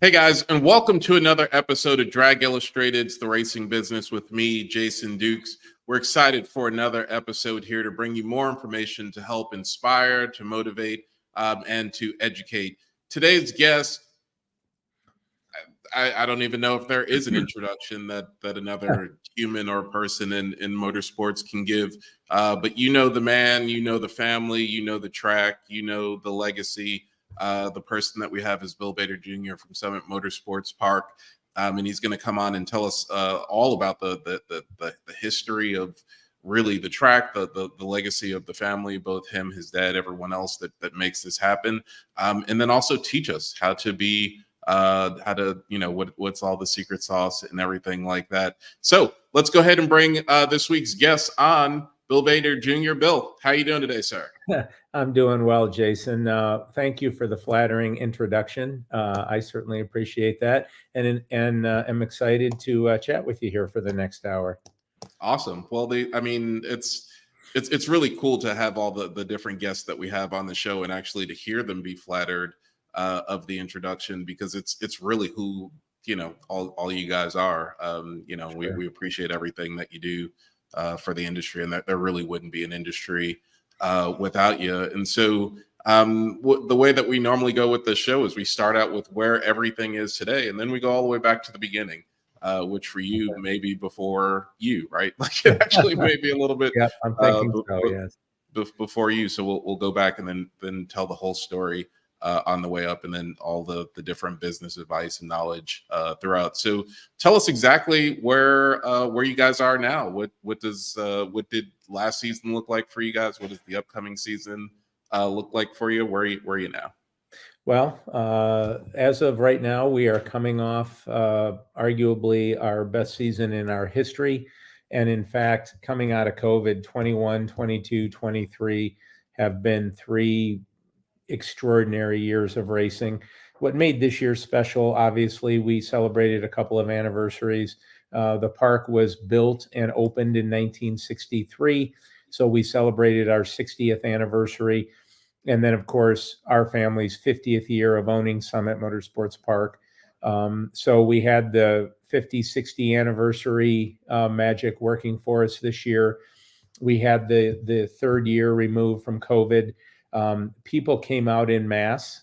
Hey guys, and welcome to another episode of Drag Illustrated's The Racing Business with me, Jason Dukes. We're excited for another episode here to bring you more information to help inspire, to motivate, and to educate. Today's guest, I don't even know if there is an introduction that another human or person in motorsports can give. But you know the man, you know the family, you know the track, you know the legacy. The person that we have is Bill Bader Jr. from Summit Motorsports Park, and he's going to come on and tell us all about the history of really the track, the legacy of the family, both him, his dad, everyone else that makes this happen, and then also teach us how to be how to, what's all the secret sauce and everything like that. So let's go ahead and bring this week's guest on, Bill Bader Jr. Bill, how are you doing today, sir? I'm doing well, Jason. Thank you for the flattering introduction. I certainly appreciate that, and am excited to chat with you here for the next hour. Awesome. Well, it's really cool to have all the different guests that we have on the show, and actually to hear them be flattered of the introduction, because it's really who all you guys are. Sure. We appreciate everything that you do for the industry, and that there really wouldn't be an industry without you. And so the way that we normally go with the show is we start out with where everything is today, and then we go all the way back to the beginning, which for you maybe before you, right? Like it actually may be a little bit. Yeah, I'm thinking so. Yes. Before you, so we'll go back and then tell the whole story on the way up, and then all the different business advice and knowledge throughout. So tell us exactly where you guys are now. What did last season look like for you guys? What does the upcoming season look like for you? Where are you now? Well, as of right now, we are coming off arguably our best season in our history. And in fact, coming out of COVID, 21, 22, 23 have been three extraordinary years of racing. What made this year special, obviously, we celebrated a couple of anniversaries. The park was built and opened in 1963, so we celebrated our 60th anniversary. And then, of course, our family's 50th year of owning Summit Motorsports Park. So we had the 50, 60 anniversary magic working for us this year. We had the third year removed from COVID. People came out in mass.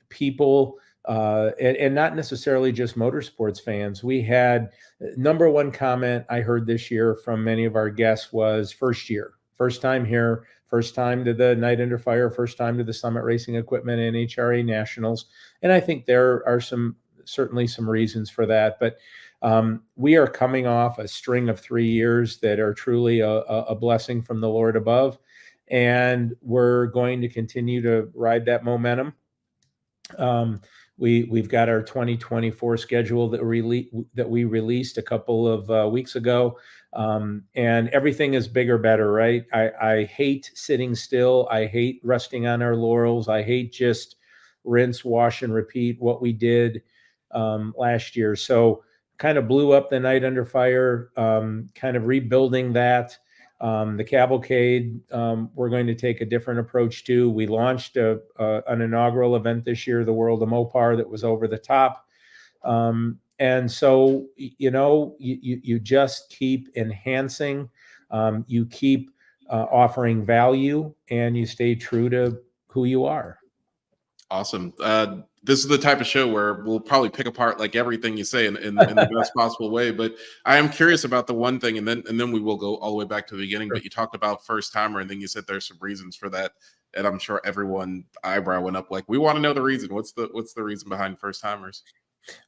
People, and not necessarily just motorsports fans. We had number one comment I heard this year from many of our guests was first year, first time here, first time to the Night Under Fire, first time to the Summit Racing Equipment and NHRA Nationals. And I think there are certainly some reasons for that. But we are coming off a string of 3 years that are truly a blessing from the Lord above. And we're going to continue to ride that momentum. We've got our 2024 schedule that we released a couple of weeks ago, and everything is bigger, better, right? I hate sitting still. I hate resting on our laurels. I hate just rinse, wash, and repeat what we did last year. So kind of blew up the Night Under Fire, kind of rebuilding that. The cavalcade, we're going to take a different approach to. We launched an inaugural event this year, the World of Mopar, that was over the top. And so, you just keep enhancing, you keep offering value, and you stay true to who you are. Awesome. This is the type of show where we'll probably pick apart like everything you say in the best possible way. But I am curious about the one thing, and then we will go all the way back to the beginning. Sure. But you talked about first timer, and then you said there's some reasons for that, and I'm sure everyone eyebrow went up. Like, we want to know the reason. What's the reason behind first timers?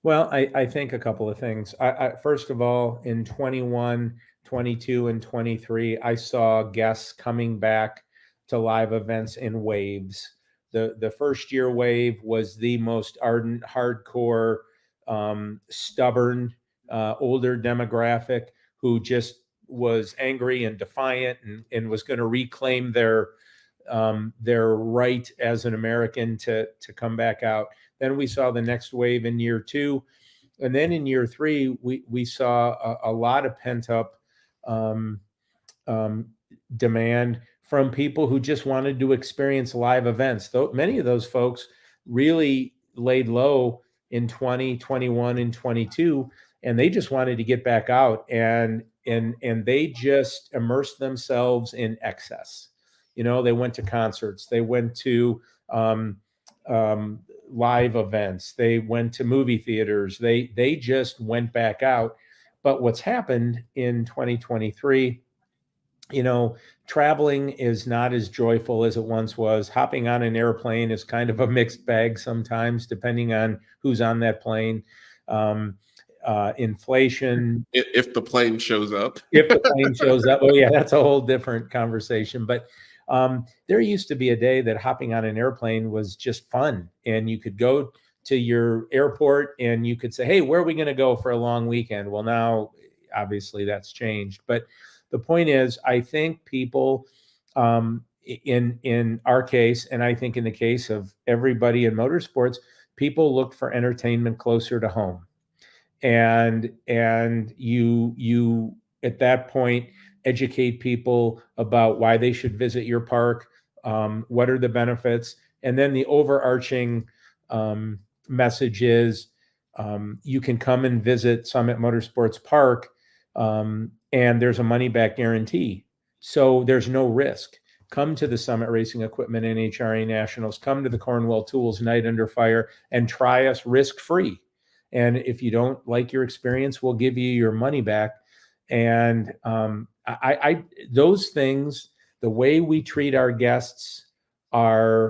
Well, I think a couple of things. First of all, in 21, 22, and 23, I saw guests coming back to live events in waves. The first year wave was the most ardent, hardcore, stubborn, older demographic who just was angry and defiant and was going to reclaim their right as an American to come back out. Then we saw the next wave in year 2. And then in year 3, we saw a lot of pent up demand from people who just wanted to experience live events. Though many of those folks really laid low in 2021 and 22, and they just wanted to get back out, and they just immersed themselves in excess. They went to concerts, they went to um, live events, they went to movie theaters, they just went back out. But what's happened in 2023, traveling is not as joyful as it once was. Hopping on an airplane is kind of a mixed bag sometimes, depending on who's on that plane. Um, Inflation. If the plane shows up. If the plane shows up, oh yeah, that's a whole different conversation. But there used to be a day that hopping on an airplane was just fun, and you could go to your airport and you could say, "Hey, where are we going to go for a long weekend?" Well, now obviously that's changed, but the point is, I think people, in our case, and I think in the case of everybody in motorsports, people look for entertainment closer to home, and you at that point educate people about why they should visit your park, what are the benefits, and then the overarching message is, you can come and visit Summit Motorsports Park, and there's a money back guarantee. So there's no risk. Come to the Summit Racing Equipment NHRA Nationals, come to the Cornwell Tools Night Under Fire, and try us risk free. And if you don't like your experience, we'll give you your money back. And those things, the way we treat our guests, I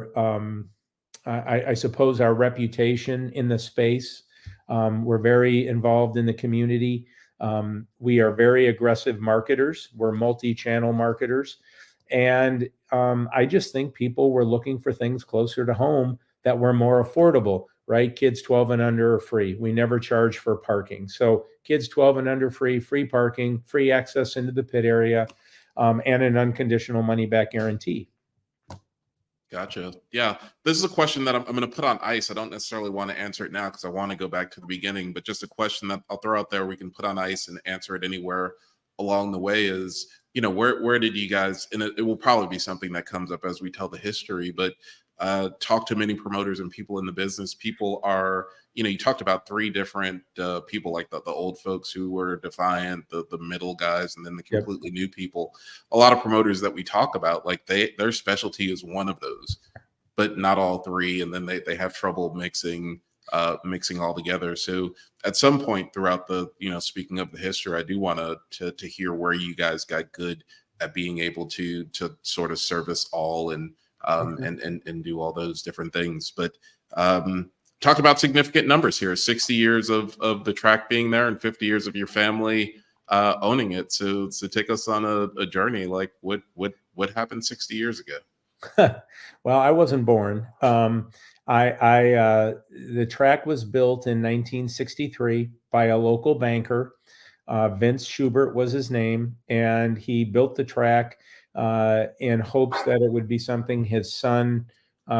suppose our reputation in the space. We're very involved in the community. We are very aggressive marketers. We're multi-channel marketers. And I just think people were looking for things closer to home that were more affordable, right? Kids 12 and under are free. We never charge for parking. So kids 12 and under free parking, free access into the pit area, and an unconditional money back guarantee. Gotcha. Yeah. This is a question that I'm going to put on ice. I don't necessarily want to answer it now because I want to go back to the beginning, but just a question that I'll throw out there. We can put on ice and answer it anywhere along the way is, where did you guys, and it will probably be something that comes up as we tell the history, but talk to many promoters and people in the business. People are, you talked about three different people, like the old folks who were defiant, the middle guys, and then the completely new people. A lot of promoters that we talk about, like their specialty is one of those, but not all three. And then they have trouble mixing all together. So at some point throughout the, speaking of the history, I do want to hear where you guys got good at being able to sort of service all and do all those different things. But talk about significant numbers here: 60 years of the track being there and 50 years of your family owning it. So take us on a journey. Like what happened 60 years ago? Well, I wasn't born. The track was built in 1963 by a local banker. Vince Schubert was his name, and he built the track in hopes that it would be something his son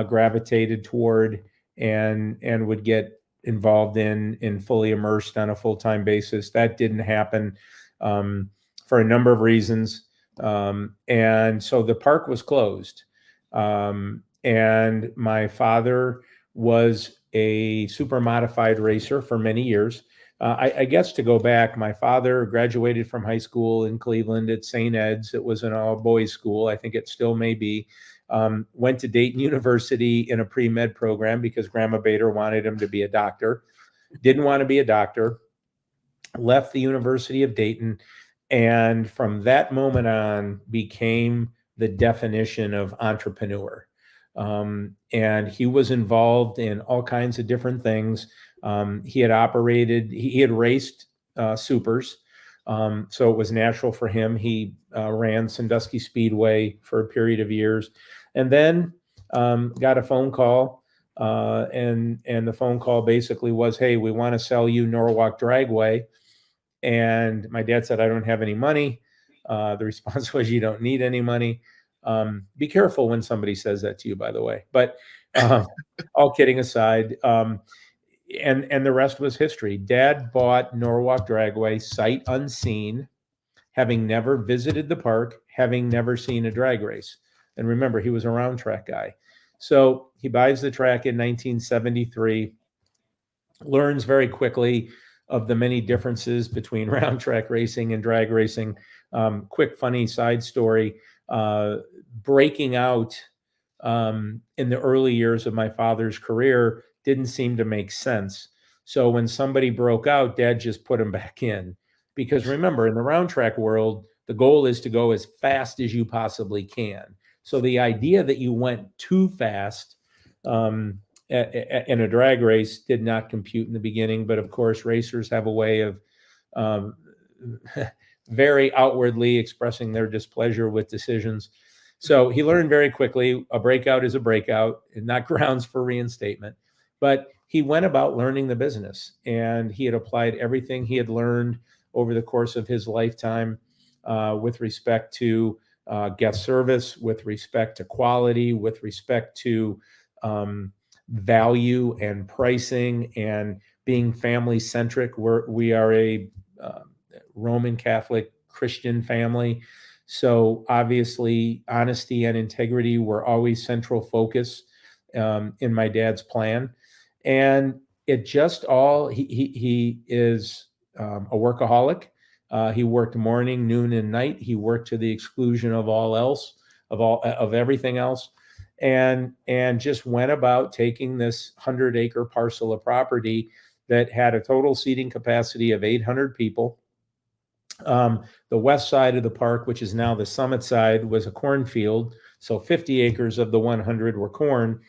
gravitated toward and would get involved in fully immersed on a full-time basis. That didn't happen for a number of reasons. And so the park was closed. And my father was a super modified racer for many years. I guess to go back, my father graduated from high school in Cleveland at St. Ed's. It was an all-boys school. I think it still may be. Went to Dayton University in a pre-med program because Grandma Bader wanted him to be a doctor. Didn't want to be a doctor. Left the University of Dayton. And from that moment on became the definition of entrepreneur. And he was involved in all kinds of different things. He had raced supers. So it was natural for him. He ran Sandusky Speedway for a period of years, and then got a phone call. And the phone call basically was, "Hey, we want to sell you Norwalk Dragway." And my dad said, "I don't have any money." The response was, "You don't need any money." Be careful when somebody says that to you, by the way. But all kidding aside, and the rest was history. Dad bought Norwalk Dragway sight unseen, having never visited the park, having never seen a drag race. And remember, he was a round track guy. So he buys the track in 1973. learns very quickly of the many differences between round track racing and drag racing. Quick, funny side story, breaking out in the early years of my father's career didn't seem to make sense. So when somebody broke out, Dad just put them back in. Because remember, in the round track world, the goal is to go as fast as you possibly can. So the idea that you went too fast in a drag race did not compute in the beginning. But of course, racers have a way of um, very outwardly expressing their displeasure with decisions. So he learned very quickly a breakout is a breakout and not grounds for reinstatement. But he went about learning the business, and he had applied everything he had learned over the course of his lifetime with respect to guest service, with respect to quality, with respect to value and pricing and being family centric. We are a Roman Catholic Christian family. So obviously, honesty and integrity were always central focus in my dad's plan. And it just all, he is a workaholic. He worked morning, noon, and night. He worked to the exclusion of all else, of everything else, and just went about taking this 100-acre parcel of property that had a total seating capacity of 800 people. The west side of the park, which is now the Summit side, was a cornfield. So 50 acres of the 100 were corn.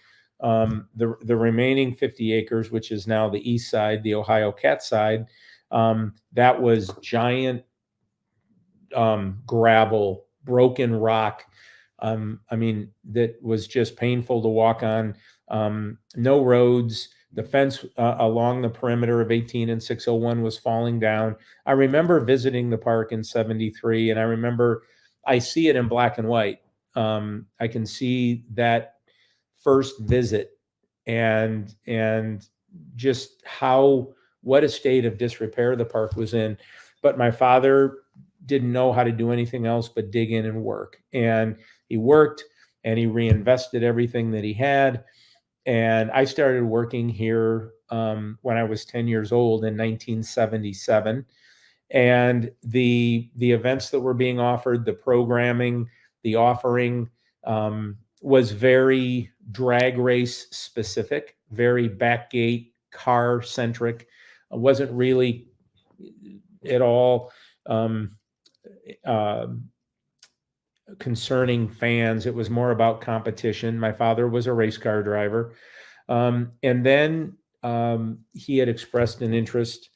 The remaining 50 acres, which is now the east side, the Ohio Cat side, that was giant gravel, broken rock. I mean, that was just painful to walk on. No roads. The fence along the perimeter of 18 and 601 was falling down. I remember visiting the park in 73, and I remember I see it in black and white. I can see that first visit and just what a state of disrepair the park was in. But my father didn't know how to do anything else but dig in and work. And he worked and he reinvested everything that he had. And I started working here when I was 10 years old in 1977. And the events that were being offered, the programming, the offering was very drag race specific, very backgate car centric. It wasn't really at all concerning fans. It was more about competition. My father was a race car driver. And then he had expressed an interest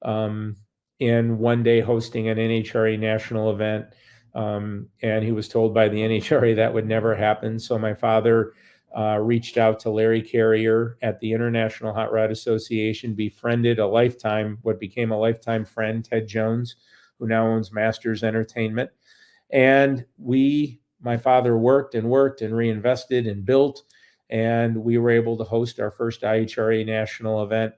in one day hosting an NHRA national event. And he was told by the NHRA that would never happen. So my father reached out to Larry Carrier at the International Hot Rod Association, befriended what became a lifetime friend, Ted Jones, who now owns Masters Entertainment. And my father worked and reinvested and built, and we were able to host our first IHRA national event.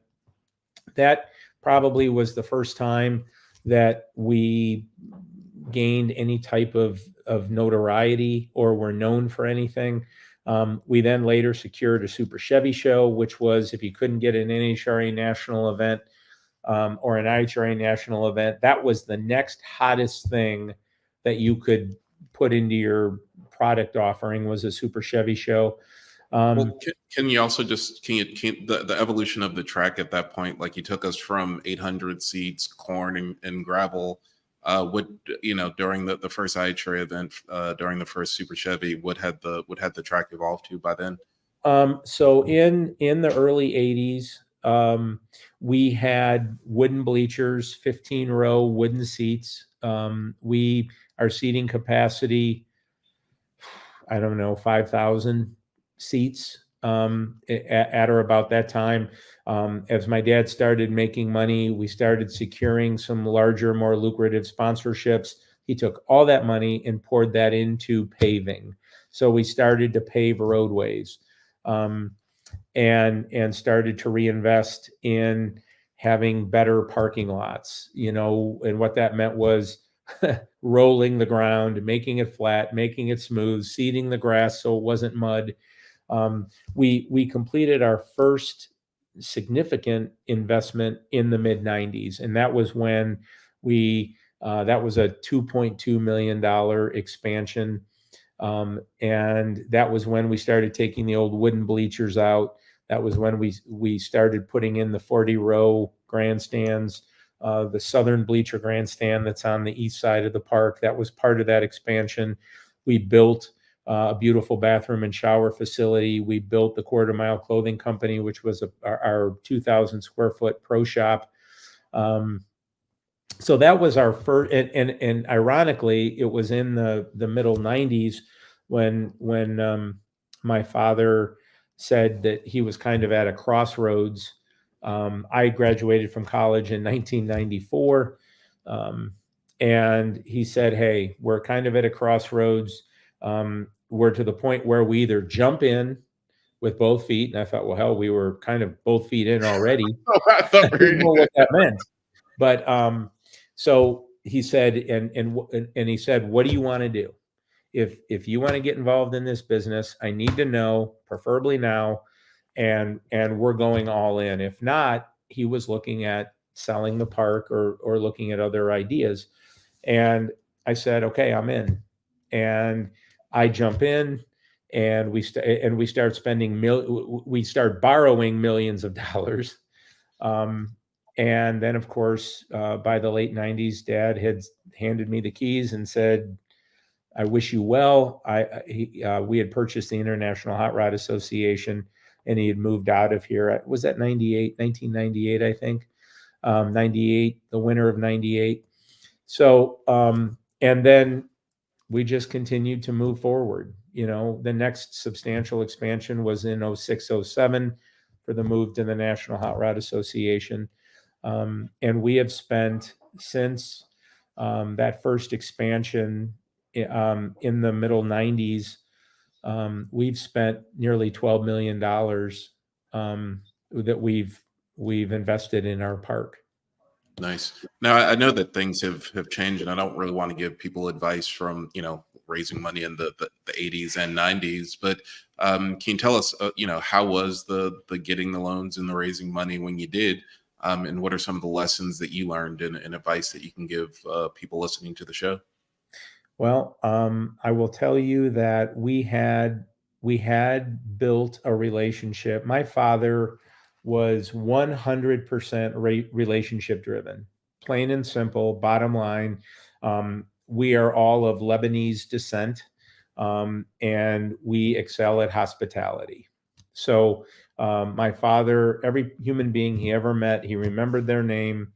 That probably was the first time that we gained any type of notoriety or were known for anything. We then later secured a Super Chevy show, which was, if you couldn't get an NHRA national event or an IHRA national event, that was the next hottest thing that you could put into your product offering, was a Super Chevy show. Well, can you also the evolution of the track at that point? Like, you took us from 800 seats, corn and gravel. During the first IHRA event, during the first Super Chevy, what had the track evolved to by then? So in the early 80s, we had wooden bleachers, 15-row wooden seats. Our seating capacity, I don't know, 5,000 seats at or about that time. As my dad started making money, we started securing some larger, more lucrative sponsorships. He took all that money and poured that into paving. So we started to pave roadways and started to reinvest in having better parking lots, and what that meant was rolling the ground, making it flat, making it smooth, seeding the grass so it wasn't mud. We completed our first significant investment in the mid 90s. And that was when that was a $2.2 million expansion. And that was when we started taking the old wooden bleachers out. That was when we started putting in the 40-row grandstands, the southern bleacher grandstand that's on the east side of the park. That was part of that expansion. We built a beautiful bathroom and shower facility. We built the Quarter Mile Clothing Company, which was our 2,000 square foot pro shop. So that was our first, and ironically, it was in the middle 90s when my father said that he was kind of at a crossroads. I graduated from college in 1994, and he said, "Hey, we're kind of at a crossroads. We're to the point where we either jump in with both feet," and I thought, well, hell, we were kind of both feet in already. Oh, I thought I didn't know what that meant, but so he said, and he said, "What do you want to do? If you want to get involved in this business, I need to know, preferably now, and we're going all in. If not," he was looking at selling the park or looking at other ideas. And I said, "Okay, I'm in." And I jump in, and we start spending we start borrowing millions of dollars. And then, of course, by the late 90s, Dad had handed me the keys and said, "I wish you well." We had purchased the International Hot Rod Association, and he had moved out of here. Was that 1998, I think. 98, the winter of 98. So, and then we just continued to move forward. The next substantial expansion was in 06, 07 for the move to the National Hot Rod Association. And we have spent since that first expansion in the middle 90s, we've spent nearly $12 million that we've invested in our park. Nice. Now I know that things have changed, and I don't really want to give people advice from raising money in the 80s and 90s. But can you tell us, how was the getting the loans and the raising money when you did, and what are some of the lessons that you learned and advice that you can give people listening to the show? Well, I will tell you that we had built a relationship. My father was 100% relationship driven, plain and simple. Bottom line, we are all of Lebanese descent, and we excel at hospitality. So, my father, every human being he ever met, he remembered their name.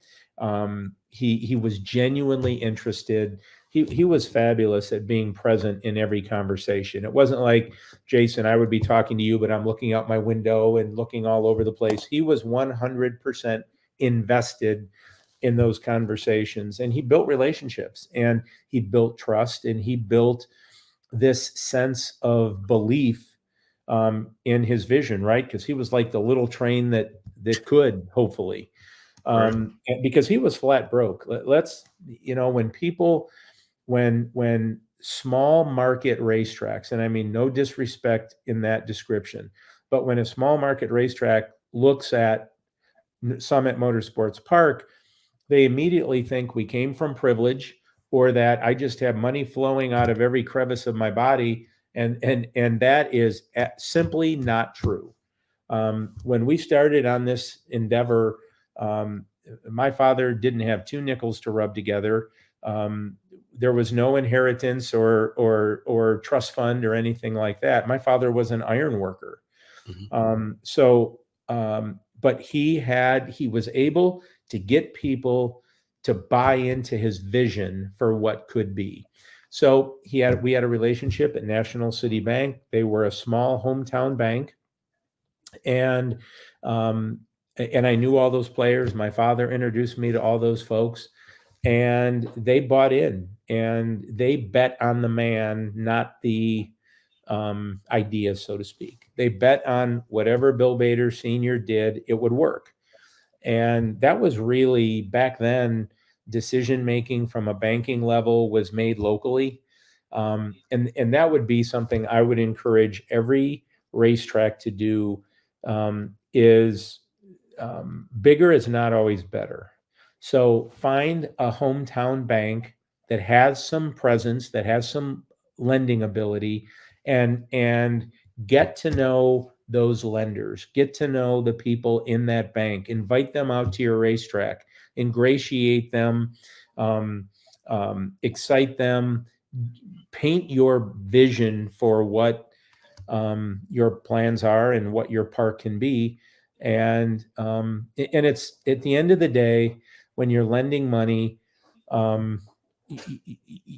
He was genuinely interested. He was fabulous at being present in every conversation. It wasn't like, "Jason, I would be talking to you, but I'm looking out my window and looking all over the place." He was 100% invested in those conversations, and he built relationships, and he built trust, and he built this sense of belief in his vision, right? Because he was like the little train that could, hopefully, Right. because he was flat broke. Let's, when small market racetracks, and I mean no disrespect in that description, but when a small market racetrack looks at Summit Motorsports Park, they immediately think we came from privilege, or that I just have money flowing out of every crevice of my body, and that is simply not true. When we started on this endeavor, my father didn't have two nickels to rub together. There was no inheritance or trust fund or anything like that. My father was an iron worker. Mhm. But he was able to get people to buy into his vision for what could be. So we had a relationship at National City Bank. They were a small hometown bank, and I knew all those players. My father introduced me to all those folks, and they bought in, and they bet on the man, not the idea, so to speak. They bet on whatever Bill Bader Sr. did, it would work. And that was really, back then, decision making from a banking level was made locally. And that would be something I would encourage every racetrack to do, is bigger is not always better. So find a hometown bank that has some presence, that has some lending ability, and get to know those lenders, get to know the people in that bank, invite them out to your racetrack, ingratiate them, excite them, paint your vision for what your plans are and what your park can be. And it's at the end of the day, when you're lending money, um,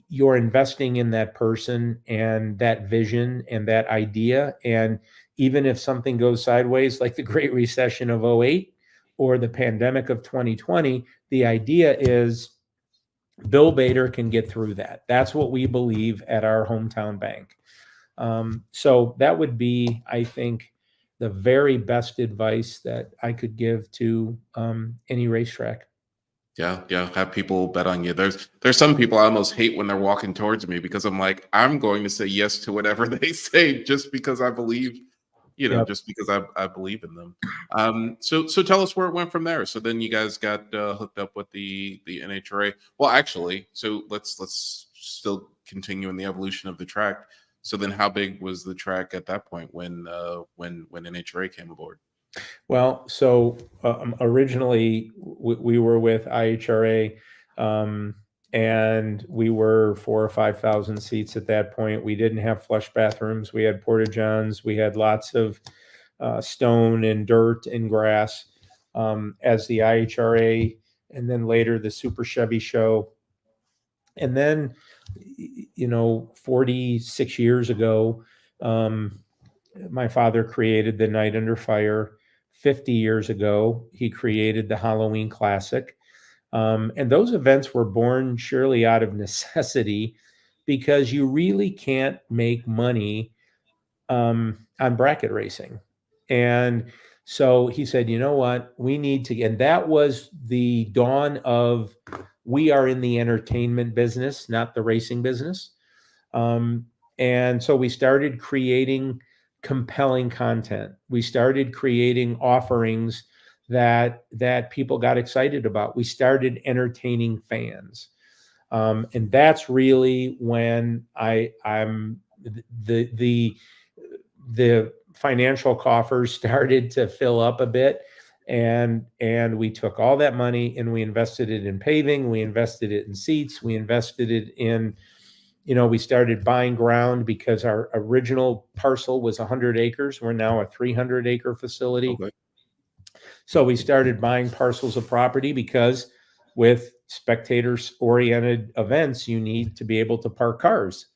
you're investing in that person and that vision and that idea. And even if something goes sideways, like the Great Recession of '08 or the pandemic of 2020, the idea is Bill Bader can get through that. That's what we believe at our hometown bank. So that would be, I think, the very best advice that I could give to any racetrack. Yeah, yeah. Have people bet on you. There's some people I almost hate when they're walking towards me because I'm like, I'm going to say yes to whatever they say just because I believe, Yep. just because I believe in them. So tell us where it went from there. So then you guys got hooked up with the NHRA. Well, actually, so let's still continue in the evolution of the track. So then, how big was the track at that point when NHRA came aboard? Well, so originally we were with IHRA, and we were 4 or 5,000 seats at that point. We didn't have flush bathrooms. We had porta johns. We had lots of stone and dirt and grass as the IHRA, and then later the Super Chevy Show. And then, 46 years ago, my father created the Night Under Fire. 50 years ago, he created the Halloween Classic. And those events were born surely out of necessity because you really can't make money on bracket racing. And so he said, you know what, we need to, and that was the dawn of we are in the entertainment business, not the racing business. And so we started creating compelling content. We started creating offerings that people got excited about. We started entertaining fans. And that's really when I'm the financial coffers started to fill up a bit, and we took all that money and we invested it in paving, we invested it in seats, we invested it in, we started buying ground because our original parcel was 100 acres. We're now a 300-acre facility. Okay. So we started buying parcels of property because with spectators oriented events, you need to be able to park cars,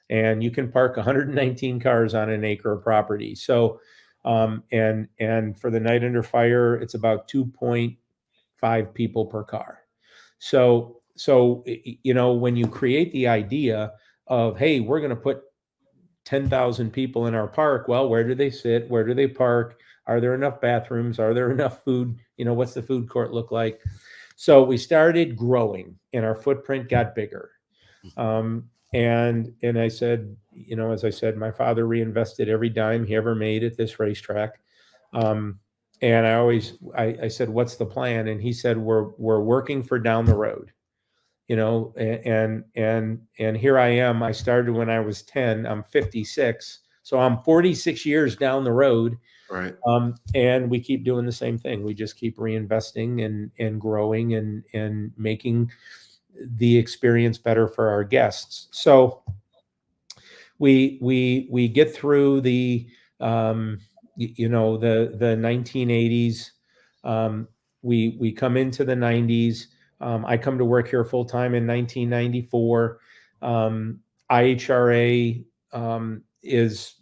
and you can park 119 cars on an acre of property. So, and for the Night Under Fire, it's about 2.5 people per car. So, when you create the idea of, hey, we're going to put 10,000 people in our park, well, where do they sit? Where do they park? Are there enough bathrooms? Are there enough food? What's the food court look like? So we started growing and our footprint got bigger. And I said, as I said, my father reinvested every dime he ever made at this racetrack. And I said, what's the plan? And he said, we're working for down the road, and here I am. I started when I was 10, I'm 56. So I'm 46 years down the road. Right. And we keep doing the same thing. We just keep reinvesting and growing and making the experience better for our guests. So we get through the the 1980s. We come into the 90s. I come to work here full time in 1994. IHRA is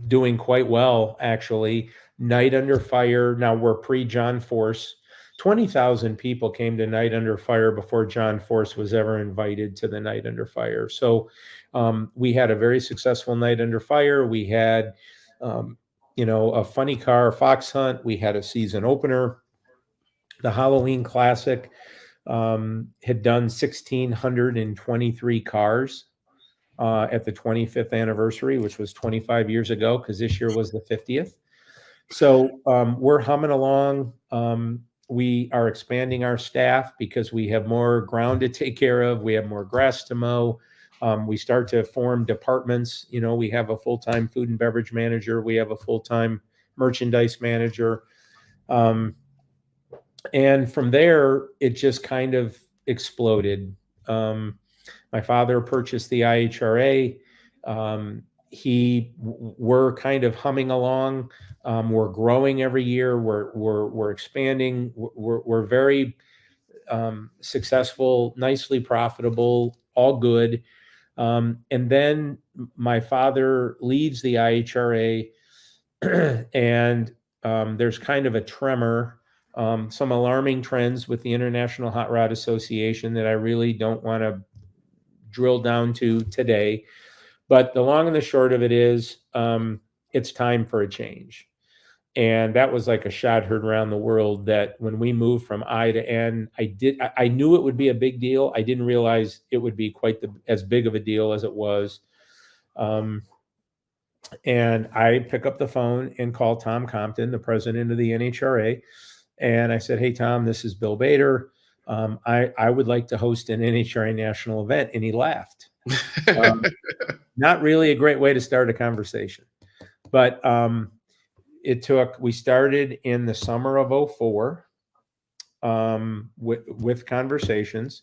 doing quite well, actually. Night Under Fire, now we're pre-John Force. 20,000 people came to Night Under Fire before John Force was ever invited to the Night Under Fire. So we had a very successful Night Under Fire. We had, a funny car fox hunt. We had a season opener. The Halloween Classic had done 1,623 cars at the 25th anniversary, which was 25 years ago, because this year was the 50th. So we're humming along. We are expanding our staff because we have more ground to take care of. We have more grass to mow. We start to form departments. You know, we have a full-time food and beverage manager. We have a full-time merchandise manager. Um, and from there, it just kind of exploded. My father purchased the IHRA. We're kind of humming along. We're growing every year. We're expanding. We're very successful, nicely profitable, all good. And then my father leaves the IHRA, and there's kind of a tremor, some alarming trends with the International Hot Rod Association that I really don't want to drill down to today. But the long and the short of it is, it's time for a change. And that was like a shot heard around the world, that when we moved from I to N, I knew it would be a big deal. I didn't realize it would be quite as big of a deal as it was. And I pick up the phone and call Tom Compton, the president of the NHRA. And I said, "Hey, Tom, this is Bill Bader. I would like to host an NHRA national event." And he laughed. Not really a great way to start a conversation. But we started in the summer of 04 with conversations.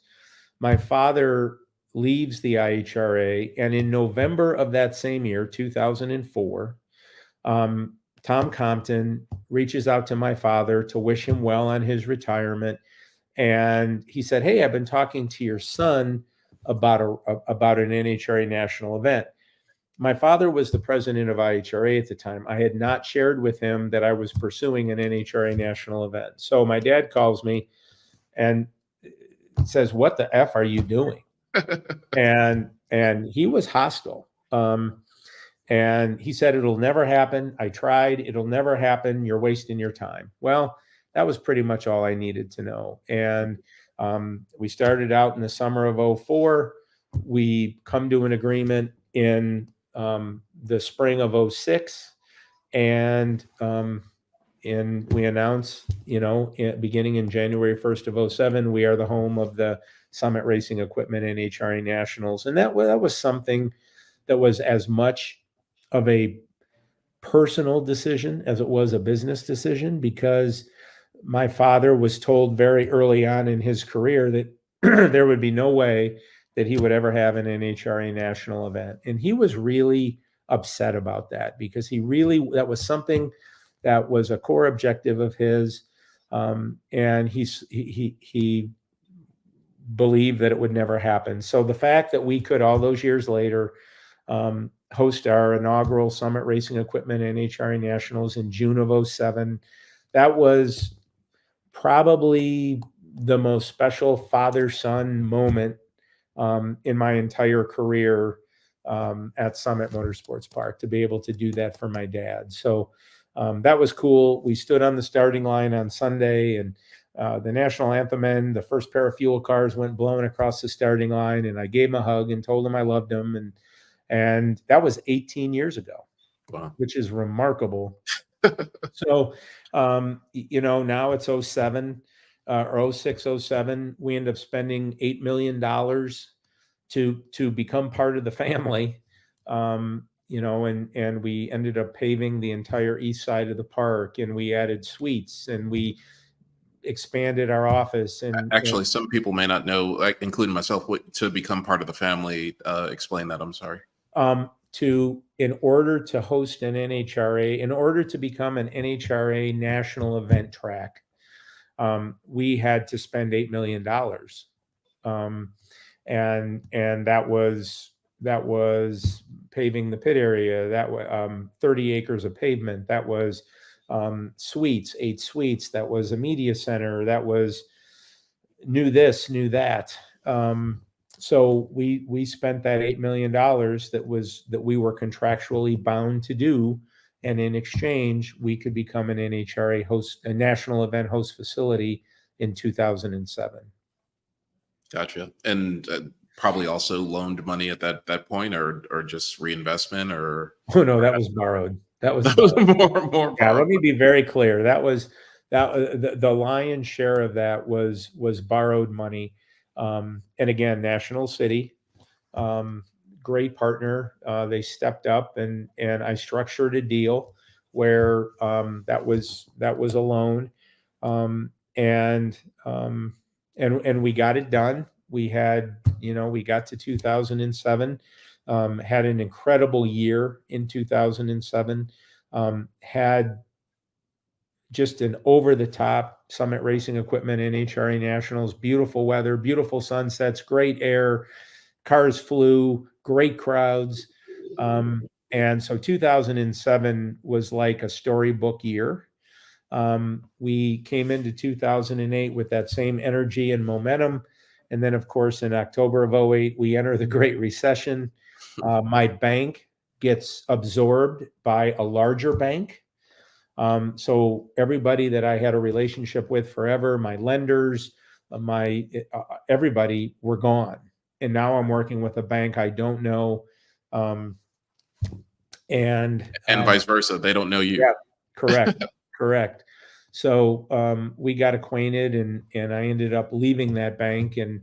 My father leaves the IHRA, and in November of that same year, 2004, Tom Compton reaches out to my father to wish him well on his retirement. And he said, "Hey, I've been talking to your son about an NHRA national event." My father was the president of IHRA at the time. I had not shared with him that I was pursuing an NHRA national event. So my dad calls me and says, "What the F are you doing?" And he was hostile. And he said, "It'll never happen. I tried. It'll never happen. You're wasting your time." Well, that was pretty much all I needed to know. And we started out in the summer of 04. We come to an agreement in the spring of 06. And we announced, beginning in January 1st of 07, we are the home of the Summit Racing Equipment NHRA Nationals. And that was something that was as much of a personal decision as it was a business decision, because my father was told very early on in his career that there would be no way that he would ever have an NHRA national event. And he was really upset about that, because that was something that was a core objective of his. And he believed that it would never happen. So the fact that we could, all those years later, host our inaugural Summit Racing Equipment NHRA Nationals in June of 07, that was probably the most special father-son moment in my entire career at Summit Motorsports Park, to be able to do that for my dad. So that was cool. We stood on the starting line on Sunday, and the national anthem and the first pair of fuel cars went blowing across the starting line, and I gave him a hug and told him I loved him. And that was 18 years ago. Wow. Which is remarkable. So, now it's 07 or 06, 07. We end up spending $8 million to become part of the family. And we ended up paving the entire east side of the park, and we added suites, and we expanded our office. And actually, some people may not know, like, including myself, to become part of the family. Explain that. I'm sorry. In order to host an NHRA, in order to become an NHRA national event track, we had to spend $8 million. And that was paving the pit area. That was 30 acres of pavement. That was suites, 8 suites. That was a media center. That was new this, new that. So we spent that $8 million that we were contractually bound to do, and in exchange, we could become an NHRA host, a national event host facility in 2007. Gotcha. And probably also loaned money at that point, or just reinvestment, or? Oh no, that was borrowed. That was That was borrowed. more Yeah, let borrowed. me be very clear. That was the lion's share of that was borrowed money. And again, National City, um, great partner. They stepped up, and I structured a deal where that was a loan, and and we got it done. We had, we got to 2007, had an incredible year in 2007, had just an over the top Summit Racing Equipment NHRA Nationals, beautiful weather, beautiful sunsets, great air, cars flew, great crowds. And so 2007 was like a storybook year. We came into 2008 with that same energy and momentum. And then, of course, in October of '08, we enter the Great Recession. My bank gets absorbed by a larger bank. So everybody that I had a relationship with forever, my lenders, my everybody were gone, and now I'm working with a bank I don't know, um, and And vice versa. They don't know you. yeah, correct, correct. So we got acquainted, and I ended up leaving that bank and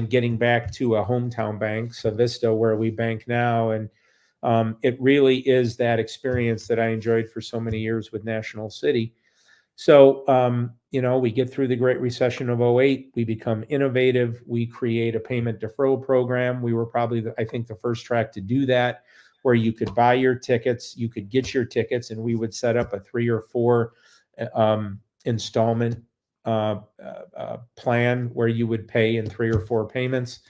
getting back to a hometown bank, Savista, where we bank now, and it really is that experience that I enjoyed for so many years with National City. So, we get through the Great Recession of '08. We become innovative. We create a payment deferral program. We were probably, I think, the first track to do that, where you could buy your tickets, you could get your tickets, and we would set up a 3 or 4 installment plan where you would pay in 3 or 4 payments.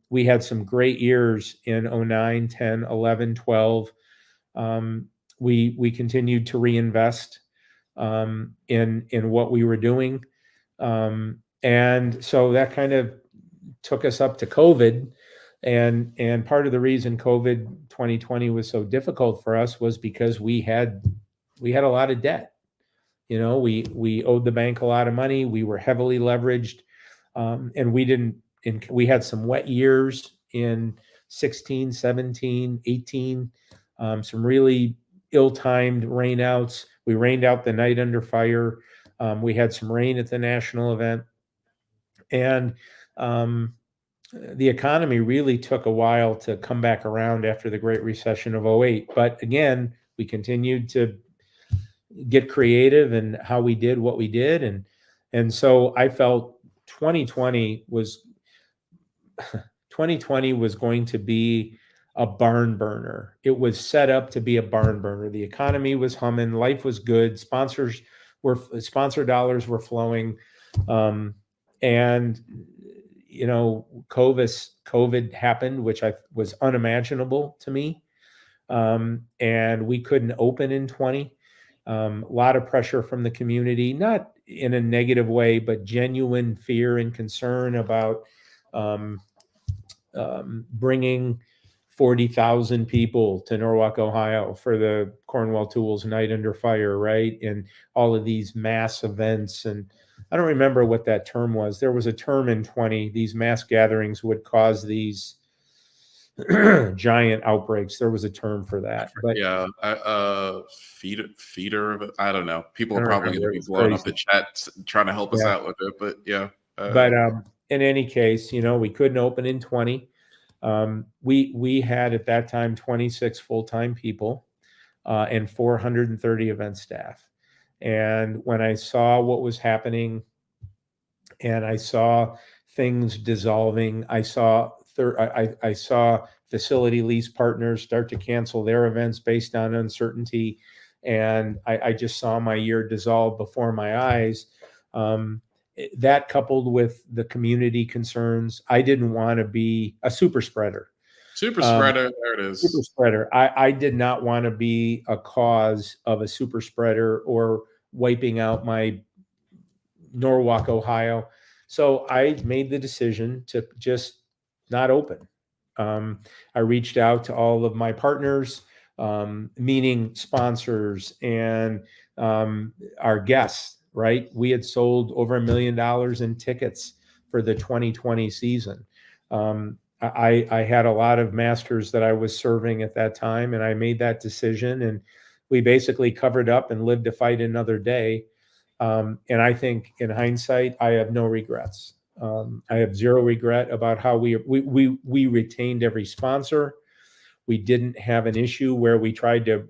We had some great years in '09, 10, 11, 12. We continued to reinvest in what we were doing, and so that kind of took us up to COVID. And part of the reason COVID 2020 was so difficult for us was because we had a lot of debt. We owed the bank a lot of money. We were heavily leveraged, and we had some wet years in 16, 17, 18, some really ill-timed rainouts. We rained out the night under fire. We had some rain at the national event, and the economy really took a while to come back around after the Great Recession of '08. But again, we continued to get creative in how we did what we did, and so I felt 2020 was 2020 was going to be a barn burner. It was set up to be a barn burner. The economy was humming, life was good, sponsor dollars were flowing, and COVID happened, which was unimaginable to me, and we couldn't open in 20. A lot of pressure from the community, not in a negative way, but genuine fear and concern about bringing 40,000 people to Norwalk, Ohio for the Cornwall Tools Night Under Fire, right? And all of these mass events. And I don't remember what that term was. There was a term in 20, these mass gatherings would cause these giant outbreaks. There was a term for that. But Yeah, feeder. I don't know. People I are don't probably going to remember. It be was blowing up crazy. the chat trying to help us Yeah. out with it. But yeah, But in any case, we couldn't open in 20. We had at that time 26 full-time people and 430 event staff. And when I saw what was happening and I saw things dissolving, I saw facility lease partners start to cancel their events based on uncertainty, and I just saw my year dissolve before my eyes. That coupled with the community concerns, I didn't want to be a super spreader. super spreader. There it Super is. spreader. I did not want to be a cause of a super spreader or wiping out my Norwalk, Ohio. So I made the decision to just not open. I reached out to all of my partners, meaning sponsors and our guests, right? We had sold over $1 million in tickets for the 2020 season. I had a lot of masters that I was serving at that time, and I made that decision. And we basically covered up and lived to fight another day. And I think in hindsight, I have no regrets. I have zero regret about how we retained every sponsor. We didn't have an issue where we tried to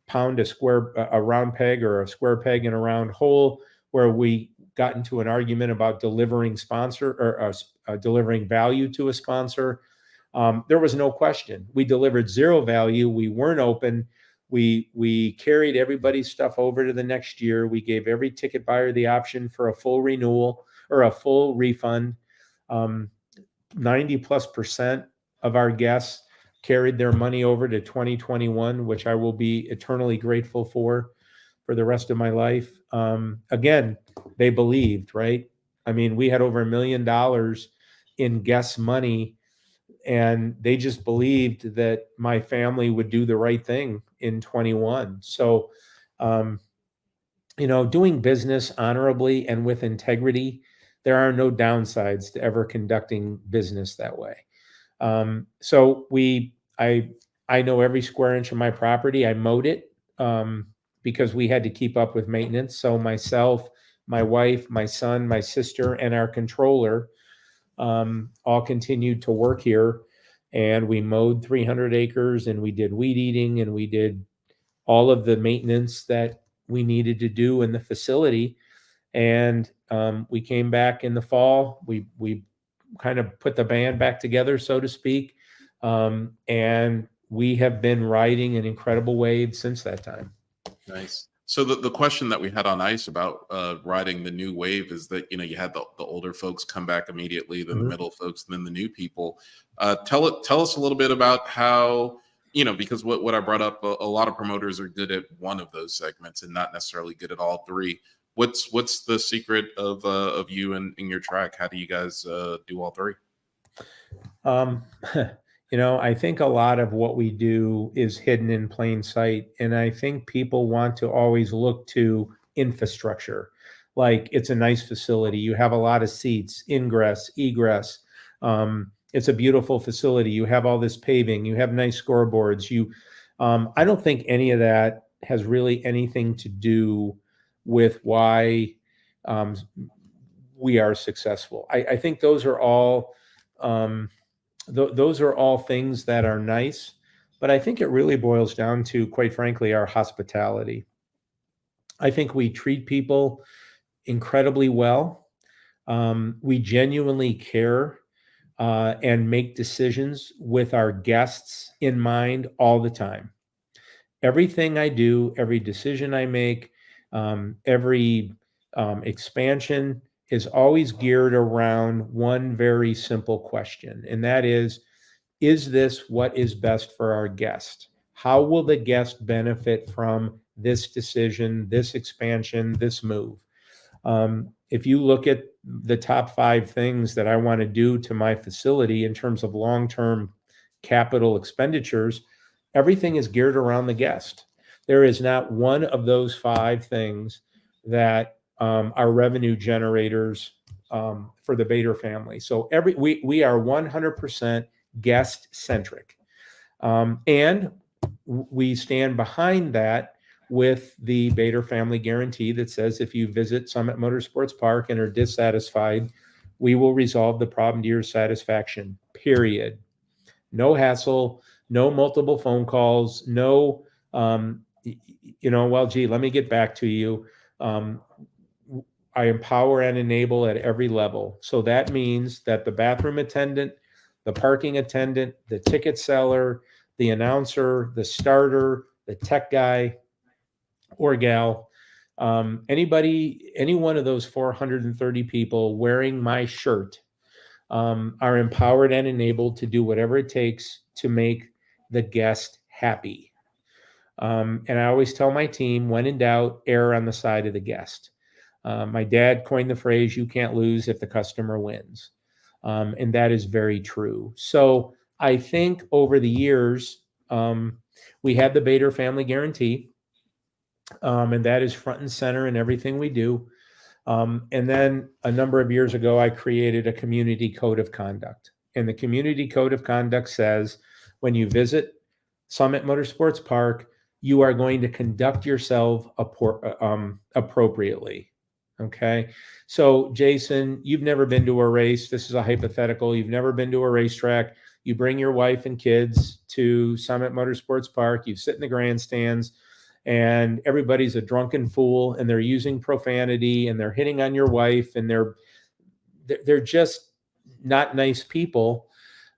pound a round peg or a square peg in a round hole, where we got into an argument about delivering delivering value to a sponsor. There was no question. We delivered zero value. We weren't open. We carried everybody's stuff over to the next year. We gave every ticket buyer the option for a full renewal or a full refund. 90+% of our guests carried their money over to 2021, which I will be eternally grateful for the rest of my life. Again, they believed, right? I mean, we had over $1 million in guests' money, and they just believed that my family would do the right thing in 21. So, doing business honorably and with integrity, there are no downsides to ever conducting business that way. So I know every square inch of my property. I mowed it because we had to keep up with maintenance. So myself, my wife, my son, my sister, and our controller all continued to work here. And we mowed 300 acres, and we did weed eating, and we did all of the maintenance that we needed to do in the facility. And we came back in the fall. We kind of put the band back together, so to speak. And we have been riding an incredible wave since that time. Nice. So the question that we had on ice about riding the new wave is that, you had the older folks come back immediately, then the middle folks, then the new people. Tell us a little bit about how, because what I brought up, a lot of promoters are good at one of those segments and not necessarily good at all three. What's the secret of you and your track? How do you guys do all three? I think a lot of what we do is hidden in plain sight. And I think people want to always look to infrastructure. Like, it's a nice facility. You have a lot of seats, ingress, egress. It's a beautiful facility. You have all this paving. You have nice scoreboards. I don't think any of that has really anything to do with why we are successful. I think those are all those are all things that are nice, but I think it really boils down to, quite frankly, our hospitality. I think we treat people incredibly well. We genuinely care and make decisions with our guests in mind all the time. Everything I do, every decision I make, every expansion is always geared around one very simple question, and that is this what is best for our guest? How will the guest benefit from this decision, this expansion, this move? If you look at the top 5 things that I want to do to my facility in terms of long-term capital expenditures, everything is geared around the guest. There is not one of those 5 things that are revenue generators for the Bader family. So we are 100% guest centric, and we stand behind that with the Bader family guarantee that says if you visit Summit Motorsports Park and are dissatisfied, we will resolve the problem to your satisfaction. Period. No hassle. No multiple phone calls. No. Well, gee, let me get back to you. I empower and enable at every level. So that means that the bathroom attendant, the parking attendant, the ticket seller, the announcer, the starter, the tech guy or gal, any one of those 430 people wearing my shirt are empowered and enabled to do whatever it takes to make the guest happy. And I always tell my team, when in doubt, err on the side of the guest. My dad coined the phrase, you can't lose if the customer wins. And that is very true. So I think over the years, we had the Bader family guarantee, and that is front and center in everything we do. And then a number of years ago, I created a community code of conduct. And the community code of conduct says, when you visit Summit Motorsports Park, you are going to conduct yourself appropriately. Okay. So, Jason, you've never been to a race. This is a hypothetical. You've never been to a racetrack. You bring your wife and kids to Summit Motorsports Park. You sit in the grandstands, and everybody's a drunken fool, and they're using profanity, and they're hitting on your wife, and they're just not nice people.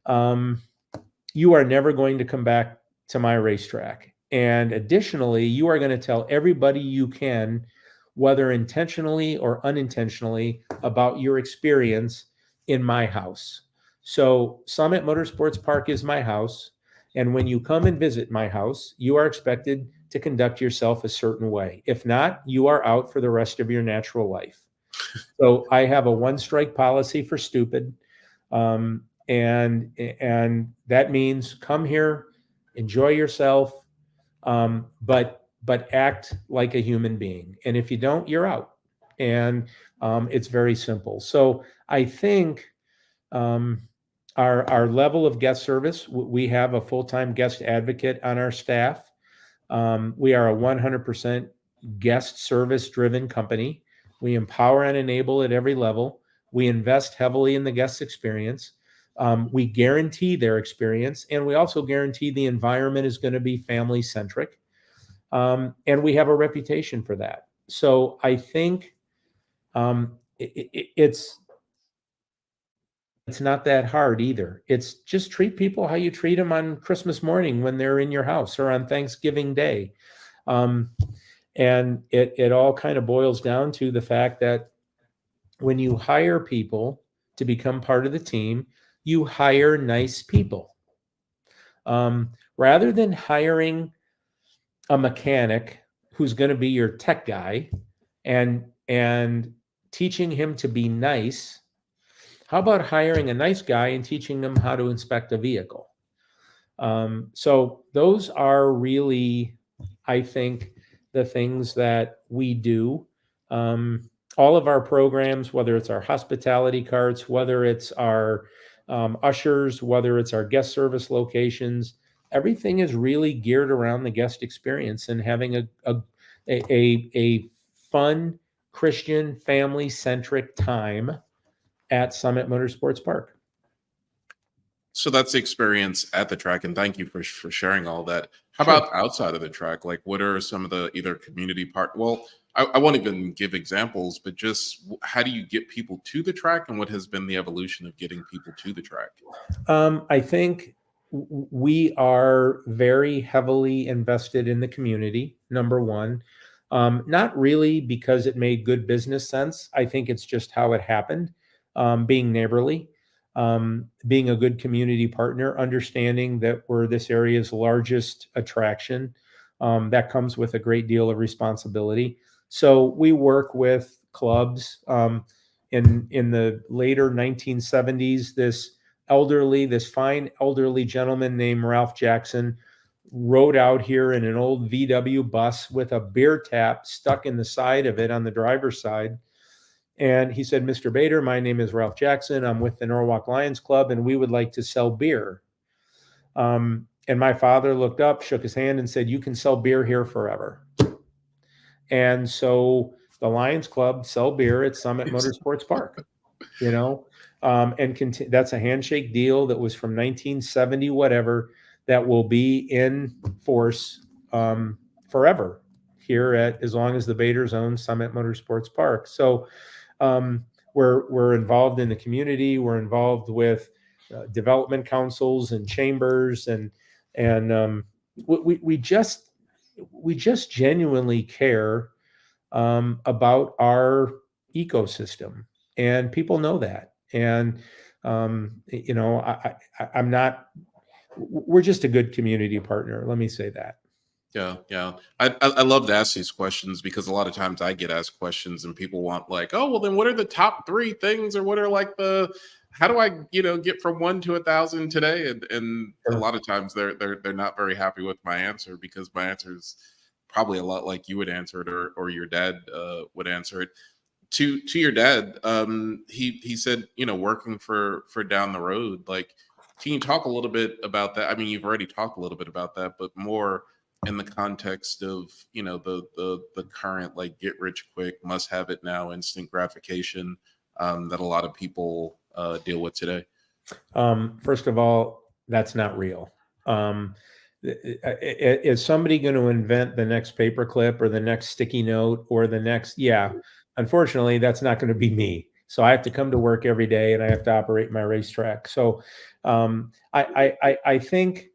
You are never going to come back to my racetrack. And additionally, you are going to tell everybody you can, whether intentionally or unintentionally, about your experience in my house. So, Summit Motorsports Park is my house. And when you come and visit my house, you are expected to conduct yourself a certain way. If not, you are out for the rest of your natural life. So, I have a one strike policy for stupid. And that means come here, enjoy yourself, but act like a human being. And if you don't, you're out. And it's very simple. So I think our level of guest service, we have a full-time guest advocate on our staff. We are a 100% guest service driven company. We empower and enable at every level. We invest heavily in the guest experience. We guarantee their experience, and we also guarantee the environment is going to be family centric. And we have a reputation for that. So I think it's not that hard either. It's just treat people how you treat them on Christmas morning when they're in your house, or on Thanksgiving Day. And it all kind of boils down to the fact that when you hire people to become part of the team, you hire nice people. Rather than hiring a mechanic who's going to be your tech guy and teaching him to be nice, how about hiring a nice guy and teaching them how to inspect a vehicle? So those are really, I think, the things that we do. All of our programs, whether it's our hospitality carts, whether it's our ushers, whether it's our guest service locations, everything is really geared around the guest experience and having a fun, Christian, family-centric time at Summit Motorsports Park. So that's the experience at the track, and thank you for sharing all that. How Sure. about outside of the track? Like, what are some of the either community part? Well, I won't even give examples, but just how do you get people to the track, and what has been the evolution of getting people to the track? I think we are very heavily invested in the community, number one. Not really because it made good business sense. I think it's just how it happened, being neighborly, being a good community partner, understanding that we're this area's largest attraction. That comes with a great deal of responsibility. So we work with clubs. In the later 1970s, this fine elderly gentleman named Ralph Jackson rode out here in an old VW bus with a beer tap stuck in the side of it on the driver's side. And he said, "Mr. Bader, my name is Ralph Jackson. I'm with the Norwalk Lions Club, and we would like to sell beer." And my father looked up, shook his hand, and said, "You can sell beer here forever." And so the Lions Club sell beer at Summit Motorsports Park, you know, that's a handshake deal that was from 1970, whatever, that will be in force forever here at as long as the Baders own Summit Motorsports Park. So we're involved in the community. We're involved with development councils and chambers, and we just genuinely care about our ecosystem, and people know that. And I'm not. We're just a good community partner. Let me say that. Yeah, yeah. I love to ask these questions because a lot of times I get asked questions and people want like, oh, well, then what are the top 3 things, or what are like how do I get from 1 to 1,000 today? And a Sure. lot of times they're not very happy with my answer, because my answer is probably a lot like you would answer it, or your dad would answer it. To your dad, he said, working for down the road. Like, can you talk a little bit about that? I mean, you've already talked a little bit about that, but more in the context of, you know, the current like get rich quick, must have it now, instant gratification that a lot of people deal with today? First of all, that's not real. Um, is somebody going to invent the next paperclip or the next sticky note or the next? Yeah, unfortunately, that's not going to be me. So I have to come to work every day and I have to operate my racetrack. So I think,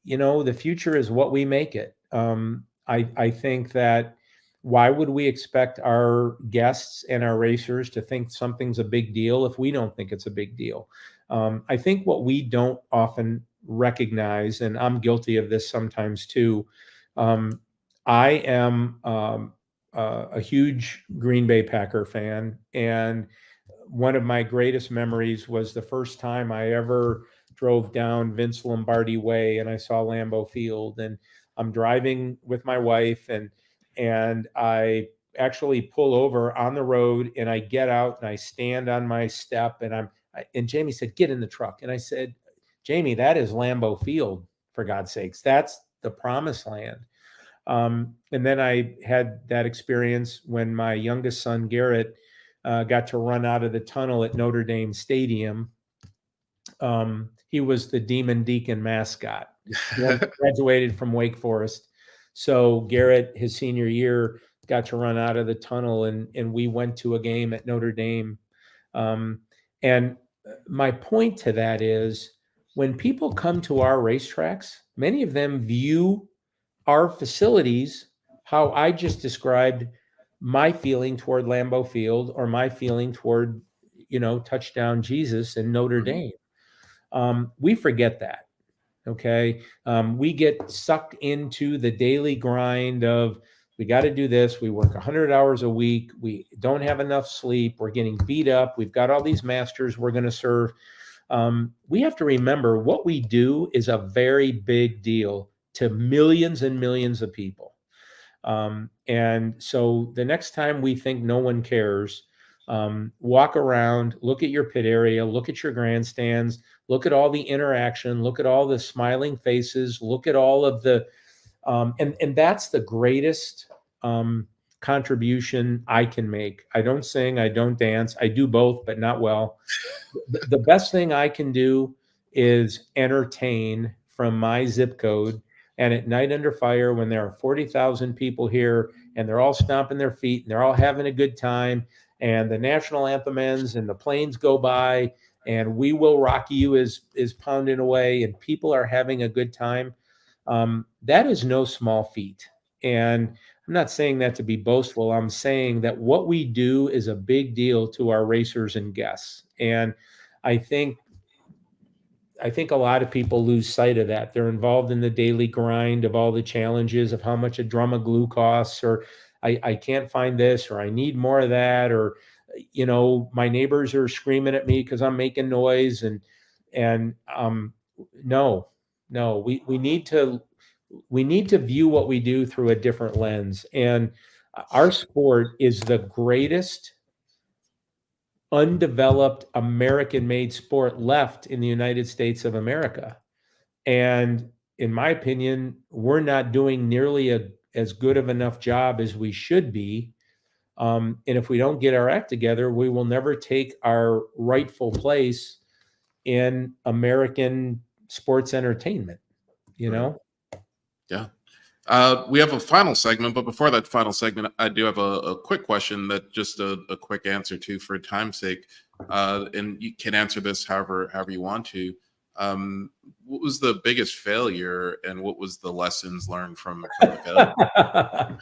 you know, the future is what we make it. I think that why would we expect our guests and our racers to think something's a big deal if we don't think it's a big deal? I think what we don't often recognize, and I'm guilty of this sometimes too. um, I am a huge Green Bay Packer fan, and one of my greatest memories was the first time I ever drove down Vince Lombardi Way and I saw Lambeau Field. And I'm driving with my wife, and I actually pull over on the road and I get out and I stand on my step and Jamie said, "Get in the truck." And I said, "Jamie, that is Lambeau Field, for God's sakes. That's the promised land." And then I had that experience when my youngest son, Garrett, got to run out of the tunnel at Notre Dame Stadium. He was the Demon Deacon mascot. He had graduated from Wake Forest. So Garrett, his senior year, got to run out of the tunnel, and we went to a game at Notre Dame. And my point to that is when people come to our racetracks, many of them view our facilities how I just described my feeling toward Lambeau Field or my feeling toward, you know, touchdown Jesus in Notre Mhm. Dame. We forget that. Okay. We get sucked into the daily grind of we got to do this. We work 100 hours a week. We don't have enough sleep. We're getting beat up. We've got all these masters we're going to serve. We have to remember what we do is a very big deal to millions and millions of people. And so the next time we think no one cares, walk around, look at your pit area, look at your grandstands, look at all the interaction, look at all the smiling faces, look at all of the, and that's the greatest contribution I can make. I don't sing, I don't dance, I do both, but not well. The best thing I can do is entertain from my zip code. And at Night Under Fire, when there are 40,000 people here and they're all stomping their feet and they're all having a good time, and the national anthem ends and the planes go by and "We Will Rock You" is pounding away and people are having a good time, that is no small feat. And I'm not saying that to be boastful. I'm saying that what we do is a big deal to our racers and guests. And I think I think a lot of people lose sight of that. They're involved in the daily grind of all the challenges of how much a drum of glue costs, or I can't find this, or I need more of that, or you know, my neighbors are screaming at me because I'm making noise, and no, no, we need to view what we do through a different lens. And our sport is the greatest undeveloped American made sport left in the United States of America. And in my opinion, we're not doing nearly as good of enough job as we should be. And if we don't get our act together, we will never take our rightful place in American sports entertainment, you Right. know? Yeah. We have a final segment, but before that final segment, I do have a quick question that just a quick answer to for time's sake. And you can answer this however you want to. What was the biggest failure and what was the lessons learned from the failure?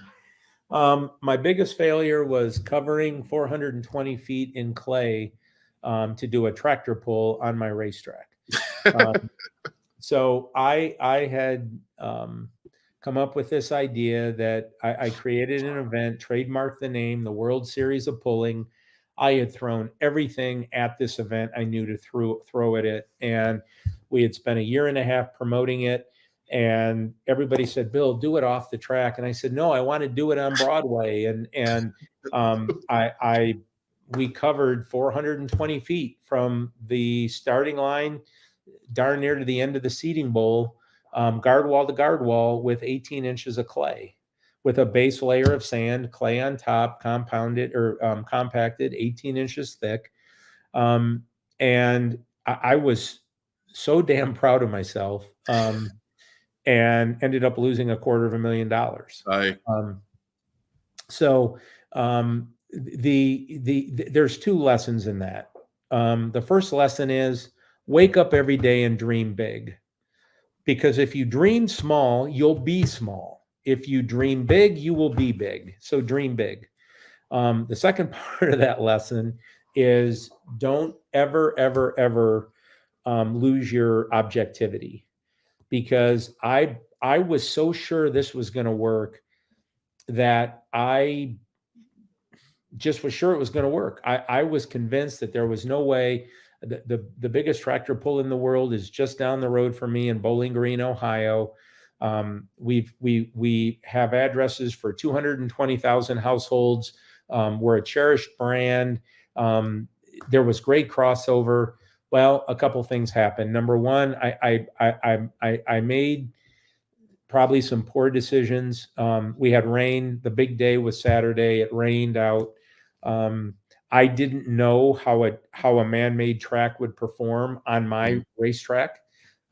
My biggest failure was covering 420 feet in clay to do a tractor pull on my racetrack. Um, so I had come up with this idea that I created an event, trademarked the name, the World Series of Pulling. I had thrown everything at this event I knew to throw at it, and we had spent a year and a half promoting it. And everybody said, "Bill, do it off the track." And I said, "No, I want to do it on Broadway." I we covered 420 feet from the starting line darn near to the end of the seating bowl guard wall to guard wall with 18 inches of clay, with a base layer of sand, clay on top, compounded or compacted, 18 inches thick. And I was so damn proud of myself, and ended up losing $250,000. I So there's two lessons in that. The first lesson is wake up every day and dream big, because if you dream small, you'll be small. If you dream big, you will be big. So dream big. The second part of that lesson is don't ever, ever, ever lose your objectivity, because I was so sure this was going to work that I just was sure it was going to work. I was convinced that there was no way. The biggest tractor pull in the world is just down the road from me in Bowling Green, Ohio. We have addresses for 220,000 households. We're a cherished brand. There was great crossover. Well, a couple things happened. Number one, I made probably some poor decisions. We had rain. The big day was Saturday. It rained out. I didn't know how a man-made track would perform on my racetrack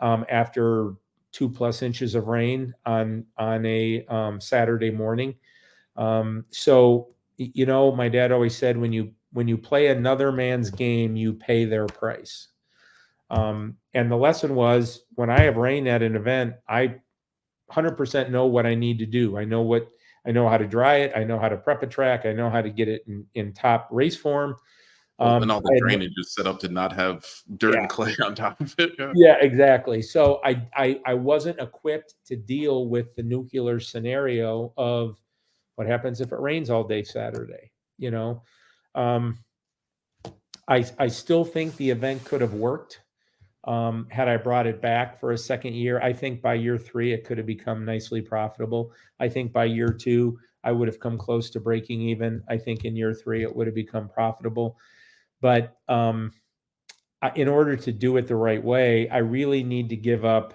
after 2+ inches of rain on a Saturday morning. So my dad always said, when you play another man's game, you pay their price. And the lesson was, when I have rain at an event, I 100% know what I need to do. I know how to dry it. I know how to prep a track. I know how to get it in top race form. And all the drainage is set up to not have dirt and clay on top of it. Yeah, exactly. So I wasn't equipped to deal with the nuclear scenario of what happens if it rains all day Saturday. I still think the event could have worked had I brought it back for a second year. I think by year 3, it could have become nicely profitable. I think by year 2, I would have come close to breaking even. I think in year 3, it would have become profitable. But in order to do it the right way, I really need to give up